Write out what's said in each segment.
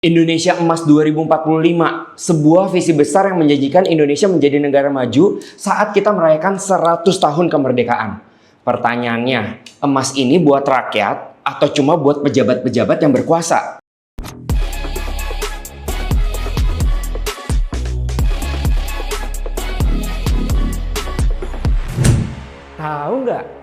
Indonesia Emas 2045, sebuah visi besar yang menjanjikan Indonesia menjadi negara maju saat kita merayakan 100 tahun kemerdekaan. Pertanyaannya, emas ini buat rakyat atau cuma buat pejabat-pejabat yang berkuasa? Tahu nggak?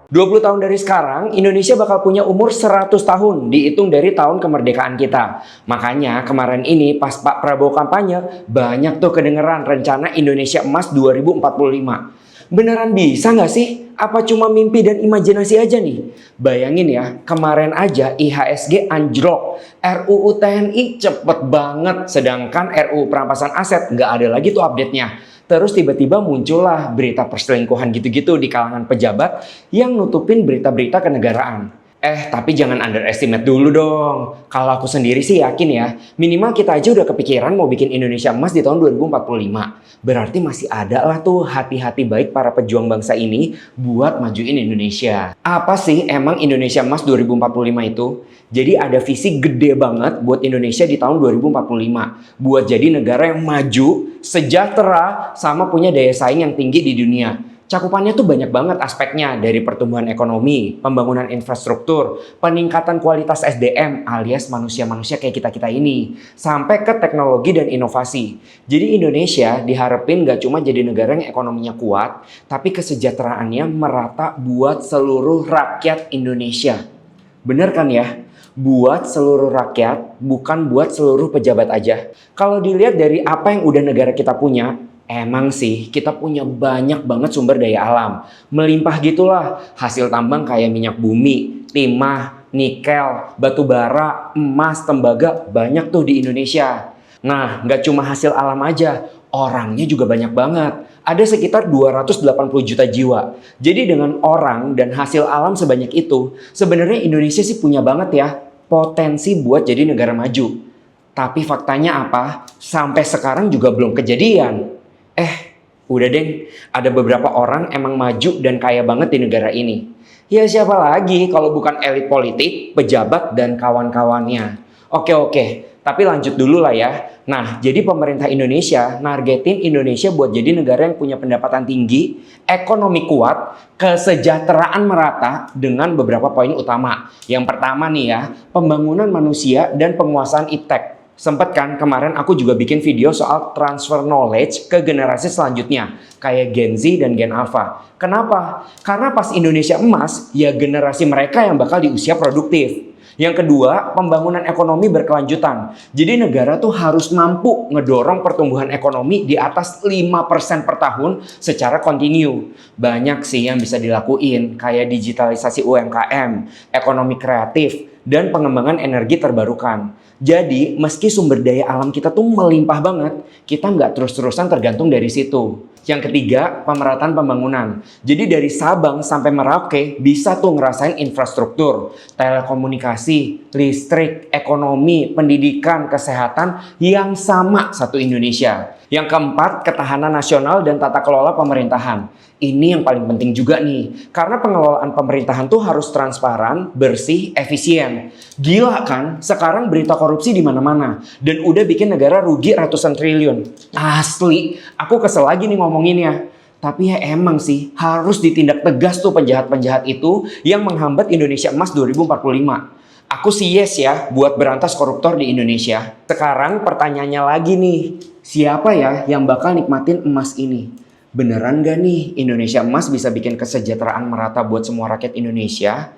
20 tahun dari sekarang, Indonesia bakal punya umur 100 tahun, dihitung dari tahun kemerdekaan kita. Makanya kemarin ini pas Pak Prabowo kampanye, banyak tuh kedengeran rencana Indonesia Emas 2045. Beneran bisa nggak sih? Apa cuma mimpi dan imajinasi aja nih? Bayangin ya, kemarin aja IHSG anjlok, RUU TNI cepet banget, sedangkan RUU perampasan aset nggak ada lagi tuh update-nya. Terus tiba-tiba muncullah berita perselingkuhan gitu-gitu di kalangan pejabat yang nutupin berita-berita kenegaraan. Tapi jangan underestimate dulu dong. Kalau aku sendiri sih yakin ya, minimal kita aja udah kepikiran mau bikin Indonesia Emas di tahun 2045. Berarti masih ada lah tuh hati-hati baik para pejuang bangsa ini buat majuin Indonesia. Apa sih emang Indonesia Emas 2045 itu? Jadi ada visi gede banget buat Indonesia di tahun 2045. Buat jadi negara yang maju, sejahtera, sama punya daya saing yang tinggi di dunia. Cakupannya tuh banyak banget aspeknya, dari pertumbuhan ekonomi, pembangunan infrastruktur, peningkatan kualitas SDM alias manusia-manusia kayak kita-kita ini, sampai ke teknologi dan inovasi. Jadi Indonesia diharapin gak cuma jadi negara yang ekonominya kuat, tapi kesejahteraannya merata buat seluruh rakyat Indonesia. Bener kan ya? Buat seluruh rakyat, bukan buat seluruh pejabat aja. Kalau dilihat dari apa yang udah negara kita punya, emang sih kita punya banyak banget sumber daya alam. Melimpah gitulah, hasil tambang kayak minyak bumi, timah, nikel, batu bara, emas, tembaga, banyak tuh di Indonesia. Nah, nggak cuma hasil alam aja, orangnya juga banyak banget. Ada sekitar 280 juta jiwa. Jadi dengan orang dan hasil alam sebanyak itu, sebenarnya Indonesia sih punya banget ya potensi buat jadi negara maju. Tapi faktanya apa? Sampai sekarang juga belum kejadian. Udah deng, ada beberapa orang emang maju dan kaya banget di negara ini. Ya siapa lagi kalau bukan elit politik, pejabat, dan kawan-kawannya. Oke, tapi lanjut dulu lah ya. Nah, jadi pemerintah Indonesia nargetin Indonesia buat jadi negara yang punya pendapatan tinggi, ekonomi kuat, kesejahteraan merata dengan beberapa poin utama. Yang pertama nih ya, pembangunan manusia dan penguasaan iptek. Sempet kan kemarin aku juga bikin video soal transfer knowledge ke generasi selanjutnya, kayak Gen Z dan Gen Alpha. Kenapa? Karena pas Indonesia Emas, ya generasi mereka yang bakal di usia produktif. Yang kedua, pembangunan ekonomi berkelanjutan. Jadi negara tuh harus mampu ngedorong pertumbuhan ekonomi di atas 5% per tahun secara kontinu. Banyak sih yang bisa dilakuin, kayak digitalisasi UMKM, ekonomi kreatif, dan pengembangan energi terbarukan. Jadi, meski sumber daya alam kita tuh melimpah banget, kita nggak terus-terusan tergantung dari situ. Yang ketiga, pemerataan pembangunan. Jadi dari Sabang sampai Merauke bisa tuh ngerasain infrastruktur, telekomunikasi, listrik, ekonomi, pendidikan, kesehatan yang sama satu Indonesia. Yang keempat, ketahanan nasional dan tata kelola pemerintahan. Ini yang paling penting juga nih, karena pengelolaan pemerintahan tuh harus transparan, bersih, efisien. Gila kan, sekarang berita korupsi di mana-mana dan udah bikin negara rugi ratusan triliun. Asli, aku kesel lagi nih ngomonginnya. Tapi ya emang sih harus ditindak tegas tuh penjahat-penjahat itu yang menghambat Indonesia Emas 2045. Aku sih yes ya buat berantas koruptor di Indonesia. Sekarang pertanyaannya lagi nih, siapa ya yang bakal nikmatin emas ini? Beneran gak nih Indonesia Emas bisa bikin kesejahteraan merata buat semua rakyat Indonesia?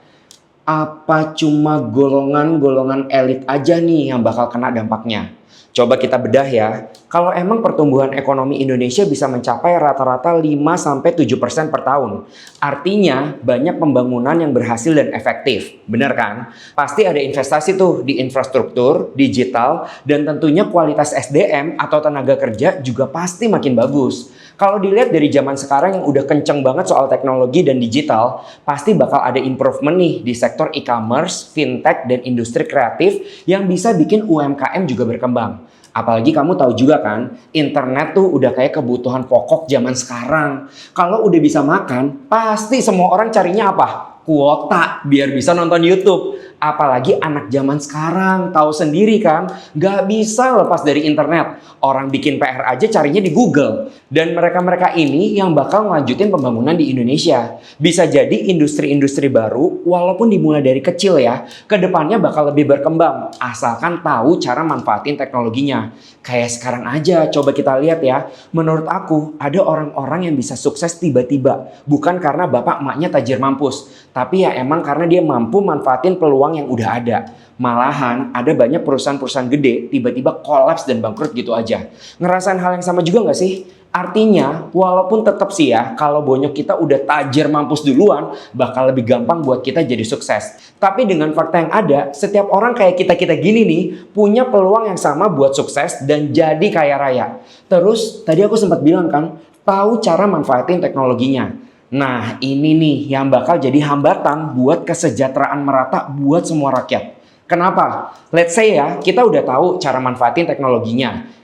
Apa cuma golongan-golongan elit aja nih yang bakal kena dampaknya? Coba kita bedah ya. Kalau emang pertumbuhan ekonomi Indonesia bisa mencapai rata-rata 5-7% per tahun, artinya banyak pembangunan yang berhasil dan efektif. Bener kan? Pasti ada investasi tuh di infrastruktur, digital, dan tentunya kualitas SDM atau tenaga kerja juga pasti makin bagus. Kalau dilihat dari zaman sekarang yang udah kenceng banget soal teknologi dan digital, pasti bakal ada improvement nih di sektor e-commerce, fintech, dan industri kreatif yang bisa bikin UMKM juga berkembang. Apalagi kamu tahu juga kan, internet tuh udah kayak kebutuhan pokok zaman sekarang. Kalau udah bisa makan, pasti semua orang carinya apa? Kuota biar bisa nonton YouTube. Apalagi anak zaman sekarang, tahu sendiri kan, nggak bisa lepas dari internet. Orang bikin PR aja carinya di Google. Dan mereka-mereka ini yang bakal ngelanjutin pembangunan di Indonesia. Bisa jadi industri-industri baru, walaupun dimulai dari kecil ya, kedepannya bakal lebih berkembang, asalkan tahu cara manfaatin teknologinya. Kayak sekarang aja, coba kita lihat ya. Menurut aku, ada orang-orang yang bisa sukses tiba-tiba. Bukan karena bapak emaknya tajir mampus, tapi ya emang karena dia mampu manfaatin peluang yang udah ada. Malahan ada banyak perusahaan-perusahaan gede tiba-tiba kolaps dan bangkrut gitu aja. Ngerasain hal yang sama juga nggak sih? Artinya, walaupun tetap sih ya, kalau bonyok kita udah tajir mampus duluan, bakal lebih gampang buat kita jadi sukses. Tapi dengan fakta yang ada, setiap orang kayak kita-kita gini nih, punya peluang yang sama buat sukses dan jadi kaya raya. Terus, tadi aku sempat bilang kan, tahu cara manfaatin teknologinya. Nah, ini nih yang bakal jadi hambatan buat kesejahteraan merata buat semua rakyat. Kenapa? Let's say ya, kita udah tahu cara manfaatin teknologinya.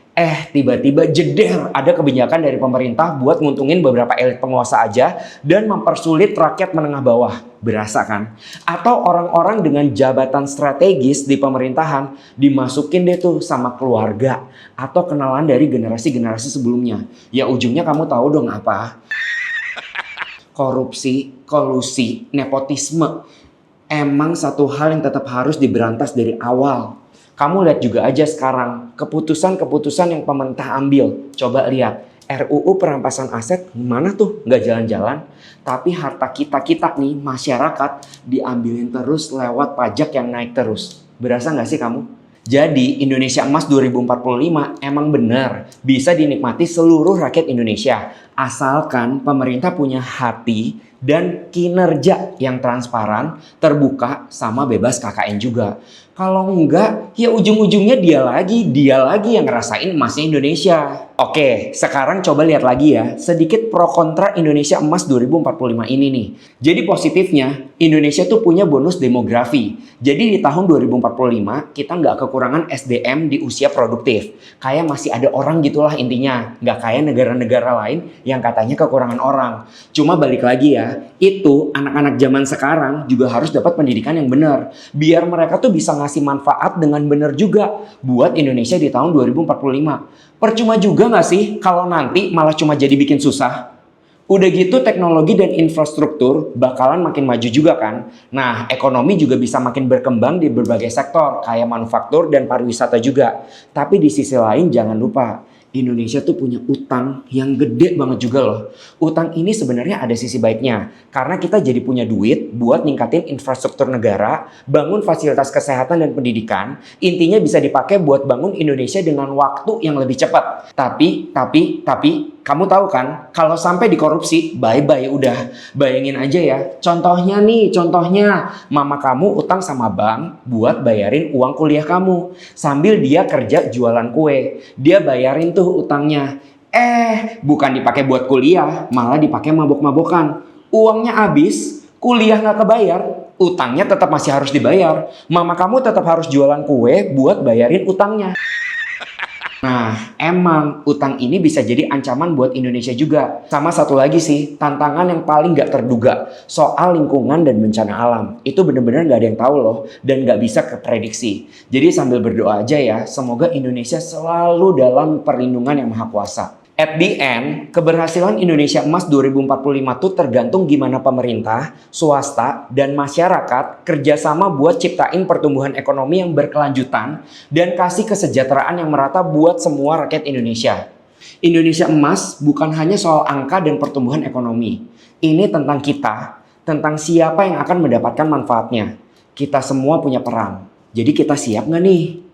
Tiba-tiba jeder ada kebijakan dari pemerintah buat nguntungin beberapa elit penguasa aja dan mempersulit rakyat menengah bawah. Berasa kan? Atau orang-orang dengan jabatan strategis di pemerintahan dimasukin deh tuh sama keluarga atau kenalan dari generasi-generasi sebelumnya. Ya ujungnya kamu tahu dong apa? Korupsi, kolusi, nepotisme. Emang satu hal yang tetap harus diberantas dari awal. Kamu lihat juga aja sekarang, keputusan-keputusan yang pemerintah ambil. Coba lihat, RUU perampasan aset mana tuh nggak jalan-jalan. Tapi harta kita nih, masyarakat, diambilin terus lewat pajak yang naik terus. Berasa nggak sih kamu? Jadi Indonesia Emas 2045 emang benar bisa dinikmati seluruh rakyat Indonesia. Asalkan pemerintah punya hati dan kinerja yang transparan, terbuka, sama bebas KKN juga. Kalau enggak, ya ujung-ujungnya dia lagi yang ngerasain emasnya Indonesia. Oke, sekarang coba lihat lagi ya, sedikit pro kontra Indonesia Emas 2045 ini nih. Jadi positifnya, Indonesia tuh punya bonus demografi. Jadi di tahun 2045, kita nggak kekurangan SDM di usia produktif. Kayak masih ada orang gitulah intinya. Nggak kayak negara-negara lain yang katanya kekurangan orang. Cuma balik lagi ya, itu anak-anak zaman sekarang juga harus dapat pendidikan yang benar. Biar mereka tuh bisa ngasih manfaat dengan benar juga buat Indonesia di tahun 2045. Percuma juga nggak sih kalau nanti malah cuma jadi bikin susah? Udah gitu teknologi dan infrastruktur bakalan makin maju juga kan? Nah, ekonomi juga bisa makin berkembang di berbagai sektor kayak manufaktur dan pariwisata juga. Tapi di sisi lain jangan lupa, Indonesia tuh punya utang yang gede banget juga loh. Utang ini sebenarnya ada sisi baiknya. Karena kita jadi punya duit buat ningkatin infrastruktur negara, bangun fasilitas kesehatan dan pendidikan. Intinya bisa dipakai buat bangun Indonesia dengan waktu yang lebih cepat. Tapi, kamu tahu kan, kalau sampai dikorupsi, bye-bye udah. Bayangin aja ya, contohnya, mama kamu utang sama bank buat bayarin uang kuliah kamu. Sambil dia kerja jualan kue, dia bayarin tuh utangnya. Bukan dipakai buat kuliah, malah dipakai mabok-mabokan. Uangnya habis, kuliah nggak kebayar, utangnya tetap masih harus dibayar. Mama kamu tetap harus jualan kue buat bayarin utangnya. Nah, emang utang ini bisa jadi ancaman buat Indonesia juga. Sama satu lagi sih, tantangan yang paling gak terduga soal lingkungan dan bencana alam. Itu bener-bener gak ada yang tahu loh, dan gak bisa keprediksi. Jadi sambil berdoa aja ya, semoga Indonesia selalu dalam perlindungan yang maha kuasa. At the end, keberhasilan Indonesia Emas 2045 tuh tergantung gimana pemerintah, swasta, dan masyarakat kerjasama buat ciptain pertumbuhan ekonomi yang berkelanjutan dan kasih kesejahteraan yang merata buat semua rakyat Indonesia. Indonesia Emas bukan hanya soal angka dan pertumbuhan ekonomi. Ini tentang kita, tentang siapa yang akan mendapatkan manfaatnya. Kita semua punya peran. Jadi kita siap nggak nih?